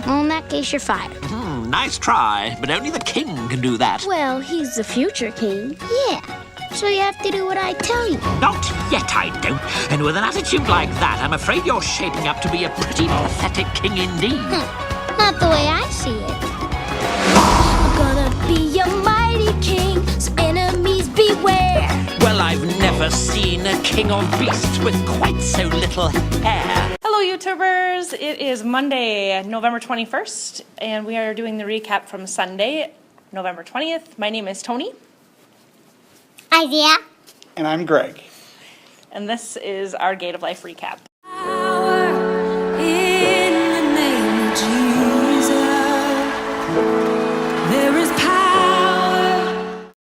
Well, in that case, you're fired. Nice try, but only the king can do that. Well, he's the future king. Yeah. So you have to do what I tell you. Not yet, I don't. And with an attitude like that, I'm afraid you're shaping up to be a pretty pathetic king indeed. Not the way I see it. I'm gonna be a mighty king, so enemies beware. Well, I've never seen a king of beasts with quite so little hair. Hello, YouTubers. It is Monday, November 21st, and we are doing the recap from Sunday, November 20th. My name is Tony. Isaiah. And I'm Greg. And this is our Gate of Life recap.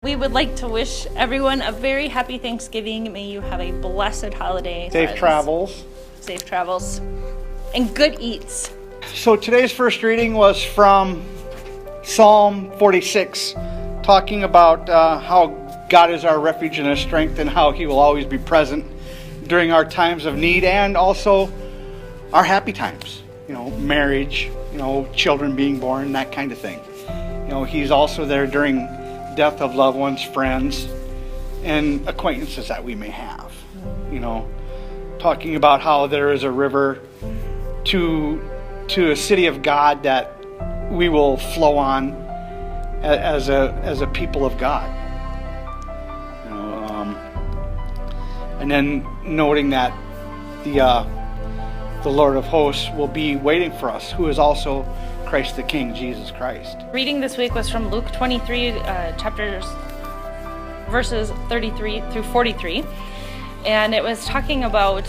We would like to wish everyone a very happy Thanksgiving. May you have a blessed holiday. Safe travels. Safe travels. And good eats. So today's first reading was from Psalm 46, talking about how God is our refuge and our strength, and how He will always be present during our times of need and also our happy times. You know, marriage, children being born, that kind of thing. He's also there during death of loved ones, friends, and acquaintances that we may have. Talking about how there is a river to a city of God that we will flow on as a people of God. And then noting that the Lord of hosts will be waiting for us, who is also Christ the King, Jesus Christ. Reading this week was from Luke 23, verses 33 through 43. And it was talking about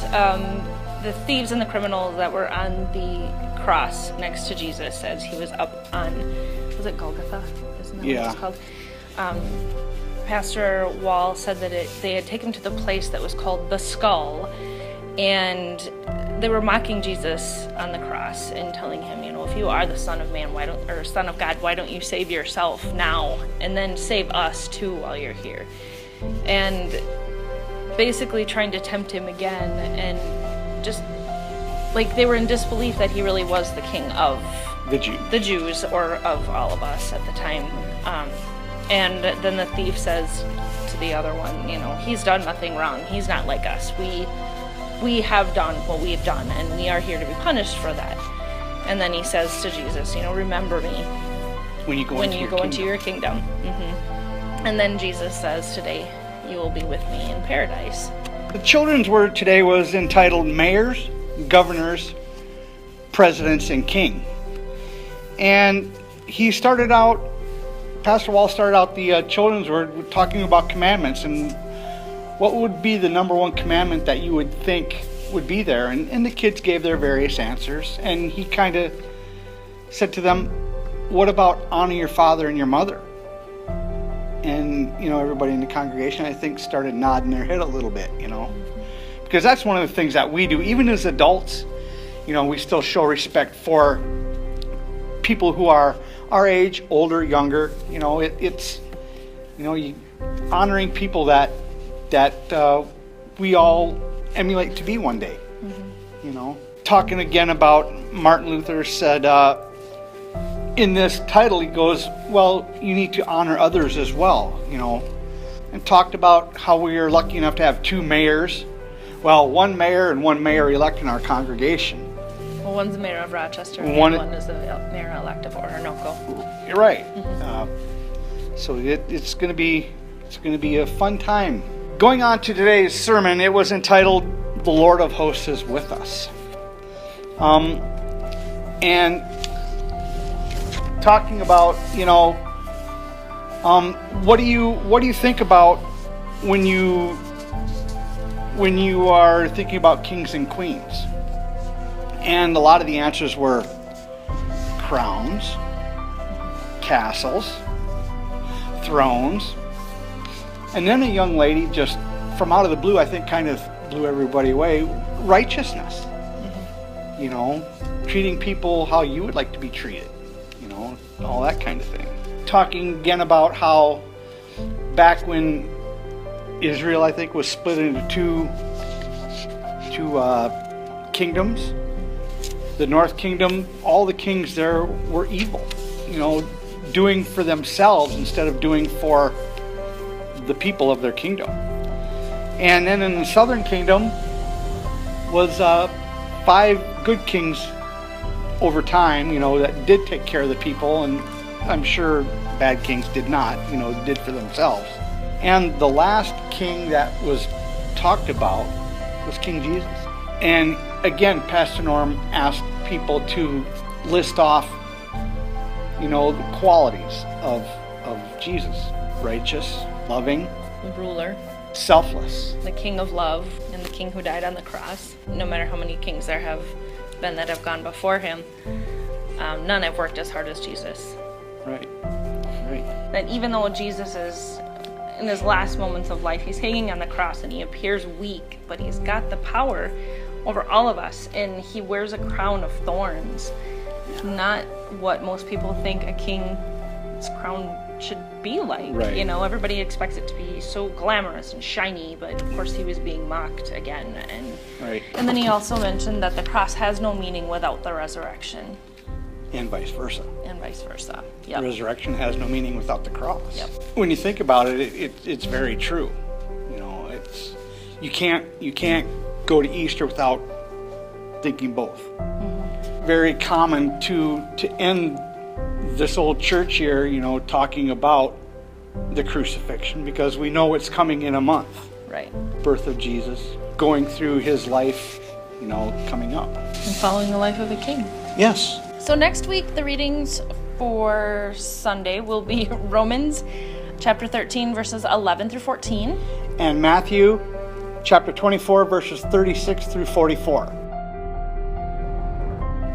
the thieves and the criminals that were on the cross next to Jesus as he was up on, was it Golgotha? Isn't that what it's called? Pastor Wall said that they had taken him to the place that was called the Skull, and they were mocking Jesus on the cross and telling him, if you are the Son of Man, or Son of God, why don't you save yourself now and then save us too while you're here? And basically trying to tempt him again, and just like they were in disbelief that he really was the king of the Jews, or of all of us at the time. And then the thief says to the other one, he's done nothing wrong. He's not like us. We have done what we've done, and we are here to be punished for that. And then he says to Jesus, remember me when you go into your kingdom. And then Jesus says, today you will be with me in paradise. The children's word today was entitled Mayors, Governors, Presidents, and King. And Pastor Wall started out the children's word talking about commandments, and what would be the number one commandment that you would think would be there. And the kids gave their various answers, and he kind of said to them, what about honor your father and your mother? And everybody in the congregation, I think, started nodding their head a little bit, because that's one of the things that we do even as adults. We still show respect for people who are our age, older, younger. It's honoring people that we all emulate to be one day. Talking again about Martin Luther said in this title, he goes, well, you need to honor others as well, and talked about how we are lucky enough to have two mayors. Well, one mayor and one mayor-elect in our congregation. Well, one's the mayor of Rochester, and one is the mayor-elect of Orinoco. You're right. So it's going to be a fun time. Going on to today's sermon, it was entitled "The Lord of Hosts is with us," and talking about what do you think about when you are thinking about kings and queens? And a lot of the answers were crowns, castles, thrones, and then a young lady, just from out of the blue, I think kind of blew everybody away, righteousness. Treating people how you would like to be treated, all that kind of thing. Talking again about how back when Israel, I think, was split into two kingdoms, The North Kingdom, all the kings there were evil, doing for themselves instead of doing for the people of their kingdom. And then in the Southern Kingdom was 5 good kings over time, that did take care of the people, and I'm sure bad kings did not, did for themselves. And the last king that was talked about was King Jesus. And again, Pastor Norm asked people to list off, the qualities of Jesus. Righteous, loving, The ruler, selfless. the king of love, and the king who died on the cross. No matter how many kings there have been that have gone before him, none have worked as hard as Jesus. Right. That even though Jesus is in his last moments of life, he's hanging on the cross and he appears weak, but he's got the power over all of us, and he wears a crown of thorns. Not what most people think a king's crown should be like. Right. Everybody expects it to be so glamorous and shiny, but of course he was being mocked again. Right. And then he also mentioned that the cross has no meaning without the resurrection, And vice versa. and vice versa. The Yep. resurrection has no meaning without the cross. Yep. When you think about it, it's very true. It's you can't go to Easter without thinking both. Mm-hmm. Very common to end this old church here, talking about the crucifixion, because we know it's coming in a month. Right. Birth of Jesus, going through his life, coming up. And following the life of a king. Yes. So next week, the readings for Sunday will be Romans chapter 13, verses 11 through 14. And Matthew chapter 24, verses 36 through 44.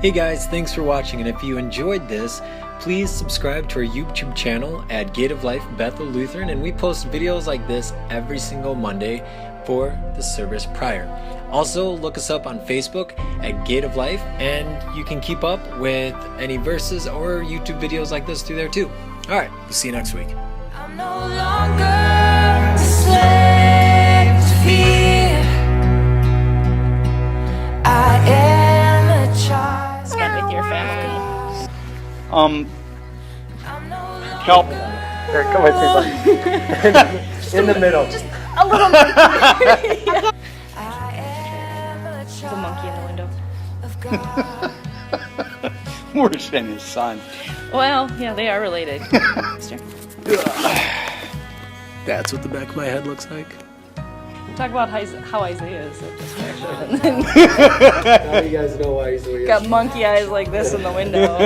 Hey guys, thanks for watching, and if you enjoyed this, please subscribe to our YouTube channel at Gate of Life Bethel Lutheran, and we post videos like this every single Monday for the service prior. Also, look us up on Facebook at Gate of Life, and you can keep up with any verses or YouTube videos like this through there too. Alright, we'll see you next week. I'm no longer a slave to fear. I am a child. Spend with your family. I'm no longer Help. Here, come with me, buddy. In the middle. A little monkey. I am a There's a child monkey in the window. of God. Worse than his son. Well, yeah, they are related. That's what the back of my head looks like. Talk about how Isaiah is a distraction. Now you guys know why he's the way he is. Got monkey eyes like this in the window.